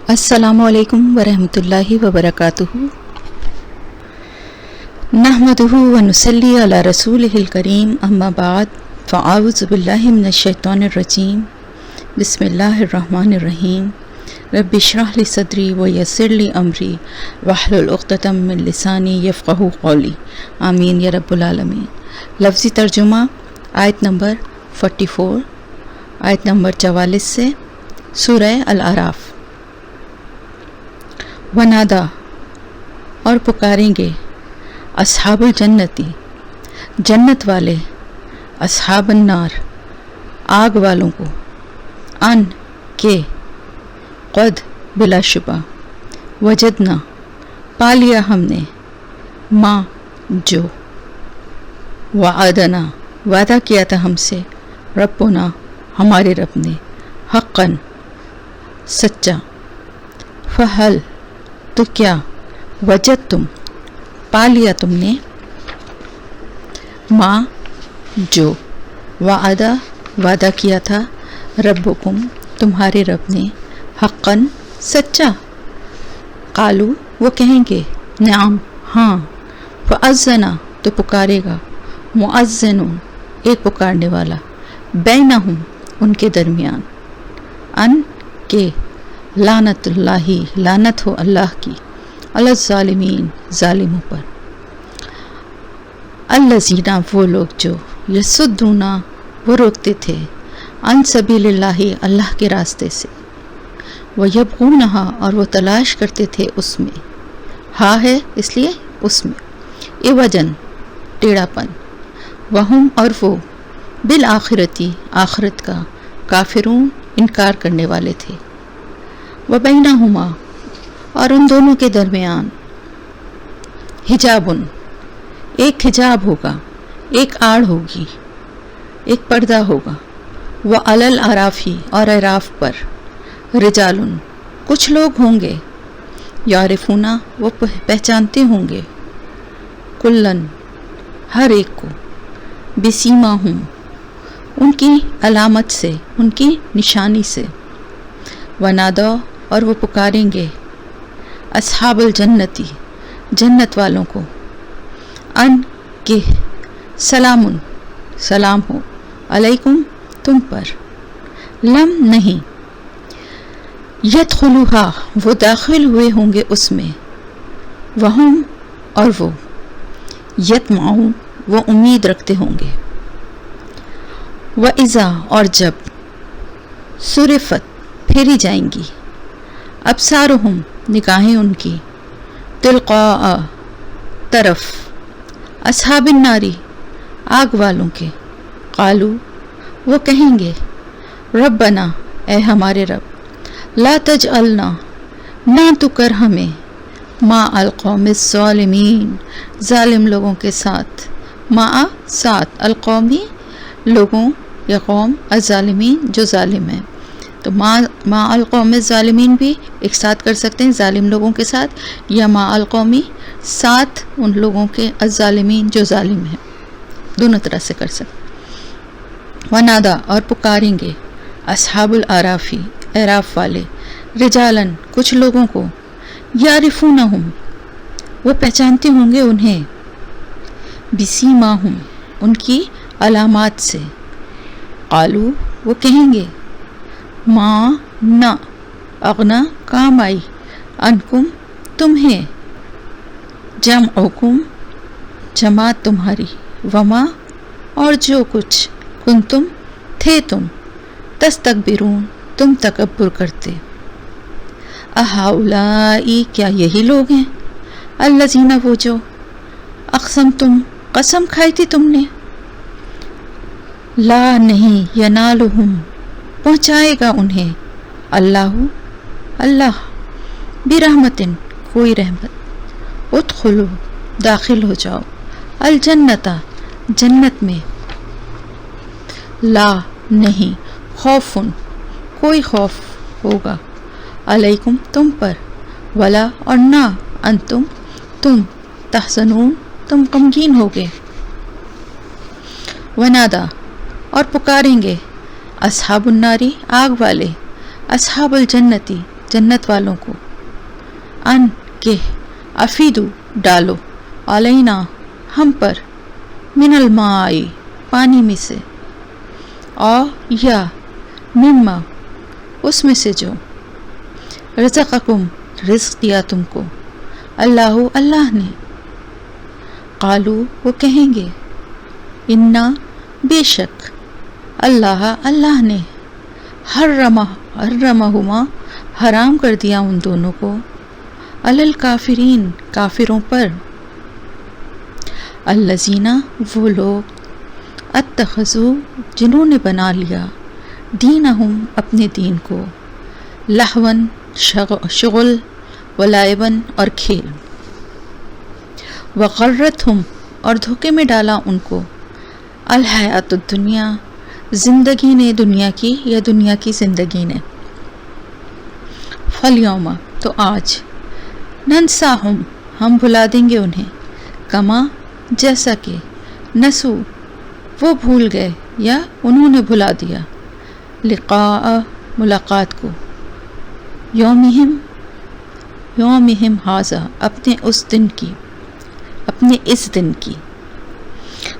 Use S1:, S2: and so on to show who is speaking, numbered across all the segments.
S1: अस्सलामु अलैकुम वरहमतुल्लाहि वबरकातुहू। नहमदुहु व नुसल्ली अला रसूलिहिल करीम, अम्मा बाद, फ़अऊज़ु बिल्लाहि मिनश शैतानिर रजीम। बिस्मिल्लाहिर रहमानिर रहीम। रब्बि इश्रह ली सदरी व यस्सिर ली अमरी वहलुल उक़दतम मिन लिसानी यफ़क़हू क़ौली। आमीन या रब्बुल आलमीन। लफ्ज़ी तर्जुमा आयत नंबर 44, आयत नंबर 44 से सूरह अल-आराफ। वनादा और पुकारेंगे अस्हाबुल जन्नती जन्नत वाले, अस्हाबन नार आग वालों को, अन के क़द बिलाशुबा, वजदना पा लिया हमने, माँ जो, वअदना वादा किया था हमसे, रब्बुना हमारे रब ने, हक़्क़न सच्चा, फ़हल तो क्या, वजद तुम पा लिया तुमने, माँ जो, वादा वादा किया था, रब्बुकुम तुम्हारे रब ने, हक़्क़न सच्चा। कालू वो कहेंगे, नाम हाँ, फ़अज़्ज़ना तो पुकारेगा, मुअज़्ज़िनुन एक पुकारने वाला, बैनहुम उनके दरमियान, अन के लानतुल्लाही लानत हो अल्लाह की, अलज़्ज़ालिमीन ज़ालिमों पर, अल्लज़ीना वो लोग जो, यसुद्दूना वो रोकते थे, अन सबीलिल्लाही अल्लाह के रास्ते से, व यबगूनहा और वो तलाश करते थे उसमें, हा है इसलिए उसमें, इवजन टेढ़ापन, वहुम और वो, बिल आखिरती आखिरत का, काफिरून इनकार करने वाले थे, व बैनहुमा और उन दोनों के दरमियान, हिजाबुन एक हिजाब होगा, एक आड़ होगी, एक पर्दा होगा, व अलल आराफी और अराफ पर, रिजालुन कुछ लोग होंगे, यारिफूना वो पहचानते होंगे, कुल्लन हर एक को, बिसीमा हूँ उनकी अलामत से, उनकी निशानी से, वनादा और वो पुकारेंगे अस्हाबुल जन्नती जन्नत वालों को, अन के सलामुन सलाम हो, अलैकुम तुम पर, लम नहीं, यदखुलूहा वो दाखिल हुए होंगे उसमें, वहुम और वो, यतमाऊन वो उम्मीद रखते होंगे, व इज़ा और जब, सुरिफत फेरी जाएंगी, अब्सारुहुम निगाहें उनकी, तिलक़ा तरफ, अस्हाबिन नारी आग वालों के, कालू वो कहेंगे, रब्बना ए हमारे रब, ला तजअलना ना तो कर हमें, मा अल कौमिस ज़ालिमीन ज़ालिम लोगों के साथ, मा साथ अल कौमी लोगों या कौम, अज़ालिमीन जो ज़ालिम है, तो मा अल कौमी ज़ालिमीन भी एक साथ कर सकते हैं ज़ालिम लोगों के साथ, या मा अल कौमी साथ उन लोगों के अज़ालिमीन जो ज़ालिम हैं, दोनों तरह से कर सकते। वनादा और पुकारेंगे अस्हाबुल आराफी एराफ वाले, रिजालन कुछ लोगों को, यारिफूनहुम वो पहचानते होंगे उन्हें, बिसीमाहुम उनकी अलामात से, कालू वो कहेंगे, माँ न अगना काम आई, अनकुम तुम्हें, जमअकुम जमात तुम्हारी, वमा और जो कुछ, कुंतुम थे तुम, तस्तकबिरून तुम तकब्बुर करते, अहाउलाई क्या यही लोग हैं, अल्लज़ीना वो जो, अक़सम तुम कसम खाई थी तुमने, ला नहीं यनालुहुम पहुँचाएगा उन्हें, अल्लाहु अल्लाह, बिरहमतिन कोई रहमत, उदखुलू दाखिल हो जाओ, अल जन्नता जन्नत में, ला नहीं, खौफुन कोई खौफ होगा, अलैकुम तुम पर, वला और ना, अंतुम तुम, तहज़नून तुम गमगीन होगे। वनादा और पुकारेंगे अस्हाबुन नारी आग वाले, अस्हाबुल जन्नती جنت والوں کو، ان کہ افیدو ڈالو، علینا ہم پر، من الماء پانی میں سے، یا مما اس میں سے جو، رزقکم رزق دیا تم کو، اللہ نے، قالو وہ کہیں گے، انا بے شک، اللہ نے، حرمہما حرام کر دیا ان دونوں کو، علی الکافرین کافروں پر، الذین وہ لوگ، اتخذوا جنہوں نے بنا لیا، دینہم اپنے دین کو، لہون شغل، ولعبن اور کھیل، وغرتہم اور دھوکے میں ڈالا ان کو، الحیات الدنیا زندگی نے دنیا کی یا دنیا کی زندگی نے، فالیوم تو آج، ننساہم ہم بھلا دیں گے انہیں، کما جیسا کہ، نسو وہ بھول گئے یا انہوں نے بھلا دیا، لقاء ملاقات کو، یومہم ھذا اپنے اس دن کی،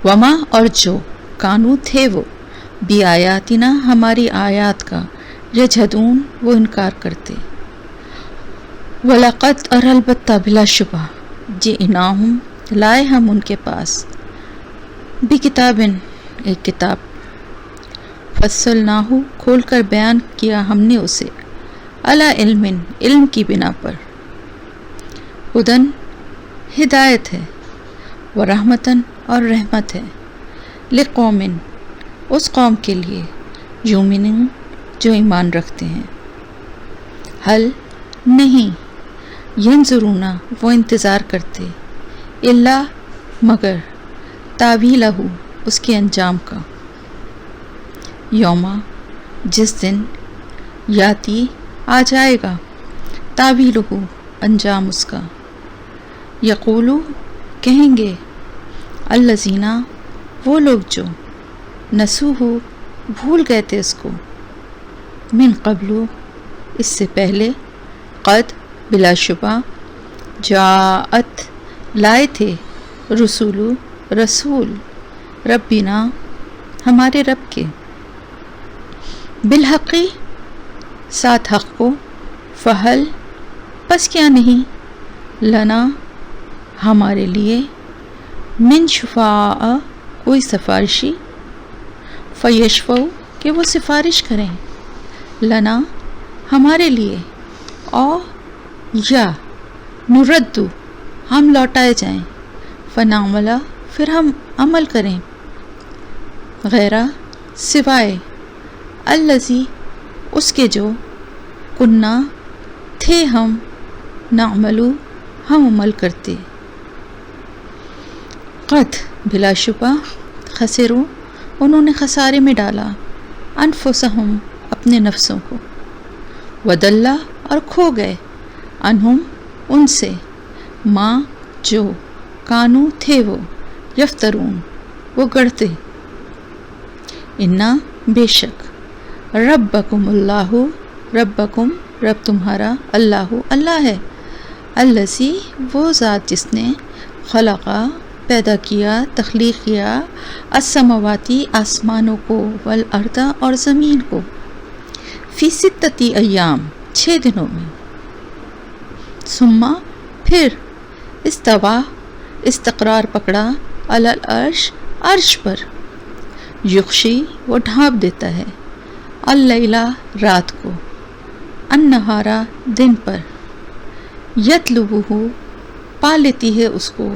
S1: وما اور جو، کانو تھے وہ، بی آیاتنا ہماری آیات کا، یجھدون وہ انکار کرتے، وَلَقَدْ اور البتہ بلا شبہ، جئناہم لائے ہم ان کے پاس، بکتابن ایک کتاب، فصلناہ کھول کر بیان کیا ہم نے اسے، علی علم کی بنا پر، ہدن ہدایت ہے، ورحمتن اور رحمت ہے، لقوم اس قوم کے لیے، یؤمنون جو ایمان رکھتے ہیں، حل نہیں، ینظرون وہ انتظار کرتے، الا مگر، تاویلہ اس کے انجام کا، یوما جس دن، یاتی آ جائے گا، تاویلہ انجام اس کا، یقولو کہیں گے، الذین وہ لوگ جو، نسوہ بھول گئے تھے اس کو، من قبل اس سے پہلے، قد بلا شبہ، جاءت لائے تھے، رسول ربنا ہمارے رب کے، بالحقی ساتھ حق کو، فہل پس کیا نہیں، لنا ہمارے لیے، من شفاء کوئی سفارشی، فیشفعوا کہ وہ سفارش کریں، لنا ہمارے لیے، یا نردو ہم لوٹائے جائیں، فنعمل پھر ہم عمل کریں، غیرہ سوائے، الذی اس کے جو، کننا تھے ہم، نعملو ہم عمل کرتے، قد بلا شبہ، خسروا انہوں نے خسارے میں ڈالا، انفسہم اپنے نفسوں کو، وضل اور کھو گئے، عنہم ان سے، ما جو، کانو تھے وہ، یفترون وہ گڑھتے، انا بے شک، ربکم اللہ ربکم رب تمہارا، اللہ ہے، الذی وہ ذات جس نے، خلقا پیدا کیا، تخلیق کیا، السماواتی آسمانوں کو، والارض اور زمین کو، فی ستتی ایام 6 دنوں میں، ثم پھر، استوا استقرار پکڑا، علی العرش عرش پر، یغشی وہ ڈھانپ دیتا ہے، اللیلہ رات کو، النہارا دن پر، یطلبہ پا لیتی ہے اس کو،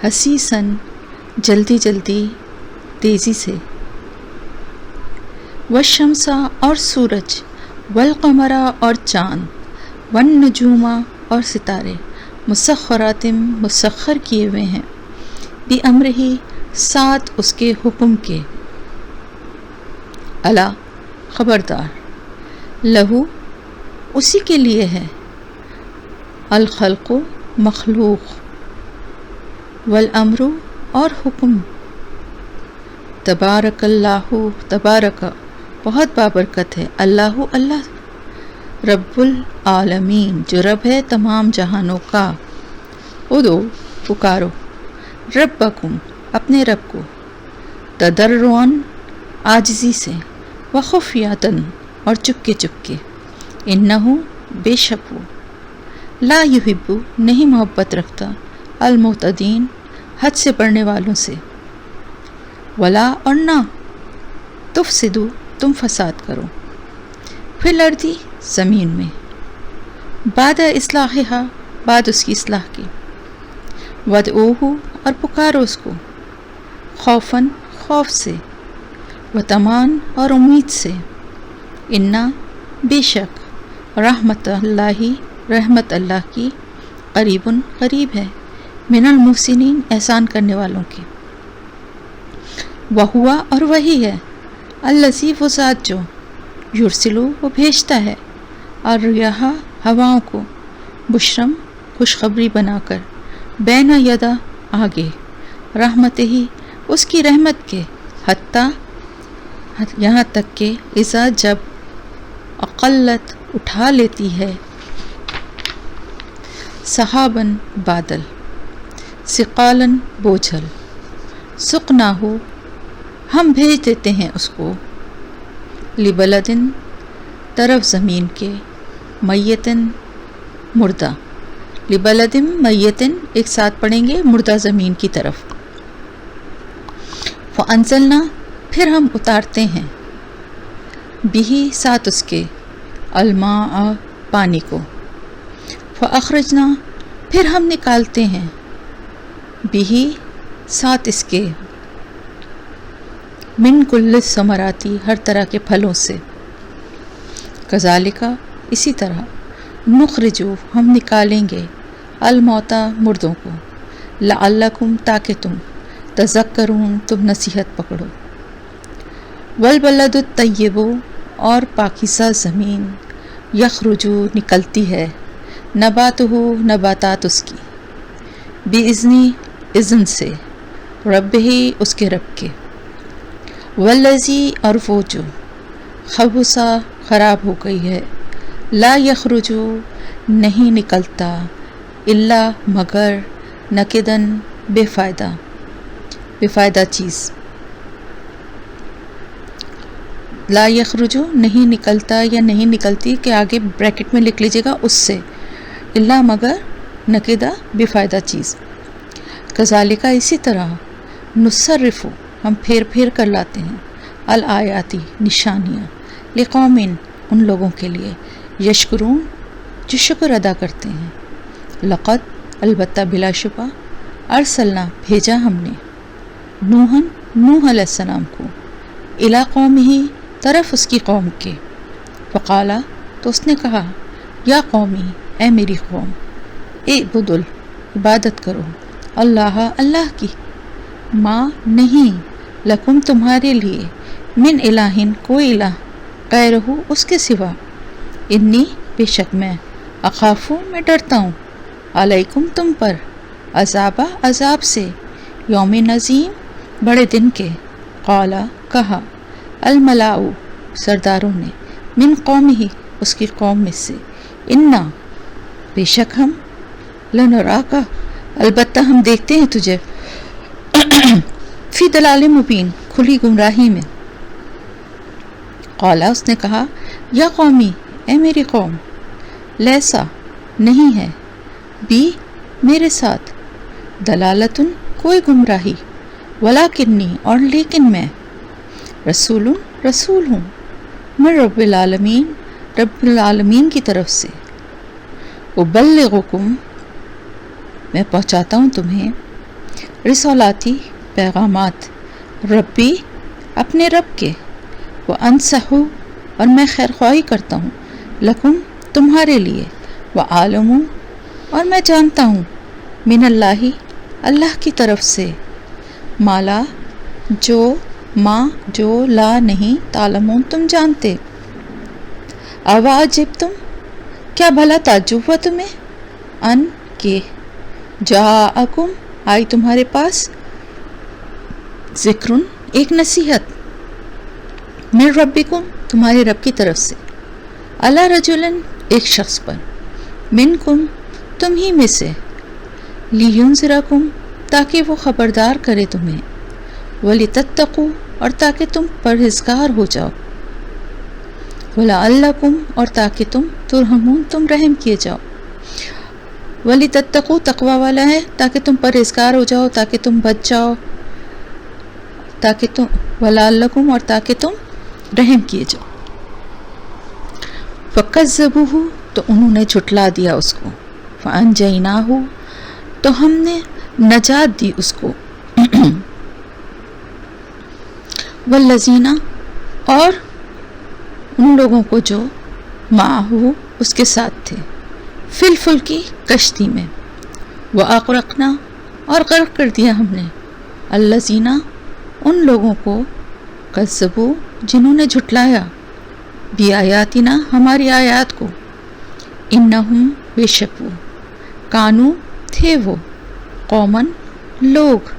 S1: حسیساً جلدی جلدی، تیزی سے، والشمس اور سورج، والقمر اور چاند، والنجوم اور ستارے، مسخرات مسخر کیے ہوئے ہیں، بِأَمْرِهِ ساتھ اس کے حکم کے، الا خبردار، لہو اسی کے لیے ہے، الخلق مخلوق، والامر اور حکم، تبارک اللہ تبارک بہت بابرکت ہے، اللہ रब्बुल आलमीन जो रब है तमाम जहानों का। उदो पुकारो, रब्बकुम अपने रब को, तदर्रुअन आजिज़ी से, व खुफियतन और चुपके चुपके, इन्नहु बेशक वो, ला युहिब्बु नहीं मोहब्बत रखता, अल मुतदीन हद से बढ़ने वालों से, वला और ना, तुफसिदु तुम फसाद करो, फिल अर्दी ज़मीन में, बाद इस्लाहिहा बाद उसकी इस्लाह की, वदऊहु और पुकारो उसको, खौफन खौफ से, व तमान और उम्मीद से, इन्ना बेशक, रहमतुल्लाहि रहमत अल्लाह की, करीबुन करीब है, मिनल मुहसिनीन एहसान करने वालों के, वहुआ और वही है, अल्लज़ी वो ज़ात जो, युरसिलु वो भेजता है, और यहाँ हवाओं को, बुशरम खुशखबरी बनाकर, बैना यदा आगे, रहमत ही उसकी रहमत के, हत्ता यहाँ तक के, इज़ा जब अक़ल्लत उठा लेती है, सहाबन बादल, सिक़ालन बोझल, सुक़नाहु हम भेज देते हैं उसको, लिबलदिन तरफ ज़मीन के, मैयतिन मुर्दा, लिबलदिन मैयतिन एक साथ पढ़ेंगे मुर्दा ज़मीन की तरफ, फ़अंज़लना फिर हम उतारते हैं, बिही साथ उसके, अलमा पानी को, फ़अख़रजना फिर हम निकालते हैं, बिही साथ इसके, मिन कुल्ल समराती हर तरह के फलों से, कज़ालिका इसी तरह, नुख़रिजु हम निकालेंगे, अल मौता मुर्दों को, लअल्लकुम ताकि तुम, तज़क्करून तुम नसीहत पकड़ो, वल बलदुत तय्यबु और पाकीज़ा ज़मीन, यख़रुजु निकलती है, नबातुहु नबातात उसकी, बिइज़्नी इज़्न से, रब्बिही उसके रब के, वल्लज़ी और वो जो, खबुसा ख़राब हो गई है, ला यख़रुजु नहीं निकलता, इल्ला मगर, नकिदन बेफ़ायदा चीज़, ला यख़रुजु नहीं निकलता या नहीं निकलती के आगे ब्रैकेट में लिख लीजिएगा उससे, इल्ला मगर नकिदा बेफ़ायदा चीज़, कज़ालिका इसी तरह, नुसर्रिफ़ु हम फेर कर लाते हैं, अल आयाती निशानियाँ, लिक़ौमिन उन लोगों के लिए, यशकुरून जो शुक्र अदा करते हैं, लक़द अलबत्ता बिलाशुबा, अरसलना भेजा हमने, नूहन नूह अलैहिस्सलाम को, इला कौमिही तरफ उसकी कौम के, फ़क़ाला तो उसने कहा, या कौमी ए मेरी कौम, इबुदुल इबादत करो, अल्लाह अल्लाह की, माँ नहीं, लकुम तुम्हारे लिए, मिन इलाहिन कोई इलाह, गैरहु उसके सिवा, इन्नी बेशक मैं, अखाफु मैं डरता हूँ, अलैकुम तुम पर, अज़ाबा अज़ाब से, यौम नज़ीम बड़े दिन के, क़ाला कहा, अलमलाउ सरदारों ने, मिन कौमिही उसकी कौम में से, इन्ना बेशक हम, लनराका अलबत्ता हम देखते हैं तुझे, फी दलाल मुबीन खुली गुमराही में, क़ाला उसने कहा, या कौमी ए मेरी कौम, लैसा नहीं है, बी मेरे साथ, दलालतुन कोई गुमराही, वलाकिन्नी और लेकिन मैं, रसूलुन रसूल हूँ, मैं रब्बिल आलमीन की तरफ से, उबल्लिगुकुम मैं पहुँचाता हूँ तुम्हें, रिसालाती पैगामात, रब्बी अपने रब के, व अनसहु और मैं खैरख्वाही करता हूँ, लकुम तुम्हारे लिए, व आलमू और मैं जानता हूँ, मिनल्लाही अल्लाह की तरफ से, माला जो माँ जो ला नहीं, तालमून तुम जानते, अवाजिब तुम क्या भला ताज्जुब हुआ तुम्हें, अन के जाअकुम आई तुम्हारे पास, ज़िक्रुन एक नसीहत, मिन रब्बिकुम तुम्हारे रब की तरफ से, अला रजुलन, एक शख्स पर, मिनकुम, तुम ही में से, लियुनज़िरकुम, ताकि वो खबरदार करे तुम्हें, वलितत्तकू, और ताकि तुम परहेज़गार हो जाओ, वलअल्लकुम, और ताकि तुम तुरहमून, तुम रहम किए जाओ। वलितत्तकू तकवा वाला है, ताकि तुम परहेज़गार हो जाओ, ताकि तुम बच जाओ, ताकि तुम, वलअल्लकुम, और ताकि तुम रहम किए जाओ। फ़कज़्ज़बूहु, तो उन्होंने झुटला दिया उसको, फ़अंजयनाहु, तो हमने नजात दी उसको, वल्लज़ीना, और उन लोगों को जो माहू, उसके साथ थे, फिल फुल्की, कश्ती में, व अग़रक़ना, और गर्क कर दिया हमने, अल्लज़ीना, उन लोगों को, कज़्ज़बू, जिन्होंने झुटलाया, बि आयातिना, हमारी आयात को, इन्नहुम, बेशक वो, कानू, थे वो, कौमन, लोग,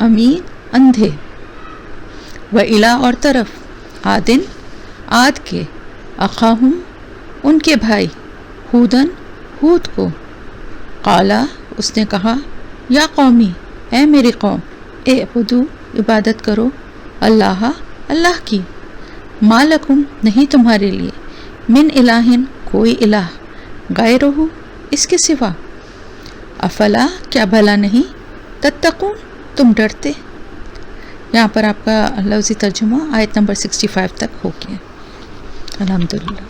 S1: अमीन, अंधे, व इला, और तरफ, आदिन, आद के, अखाहुम, उनके भाई, हूदन, हूद को, काला, उसने कहा, या कौमी, ए मेरी कौम, एअबुदू, इबादत करो, अल्लाह, अल्लाह की, मालकुम, नहीं तुम्हारे लिए, मिन इलाहिन, कोई इलाह, गैरुहु, इसके सिवा, अफला, क्या भला नहीं, तत्तकून, तुम डरते। यहाँ पर आपका लफ्ज़ी तर्जुमा आयत नंबर 65 तक हो गया। अल्हम्दुलिल्लाह।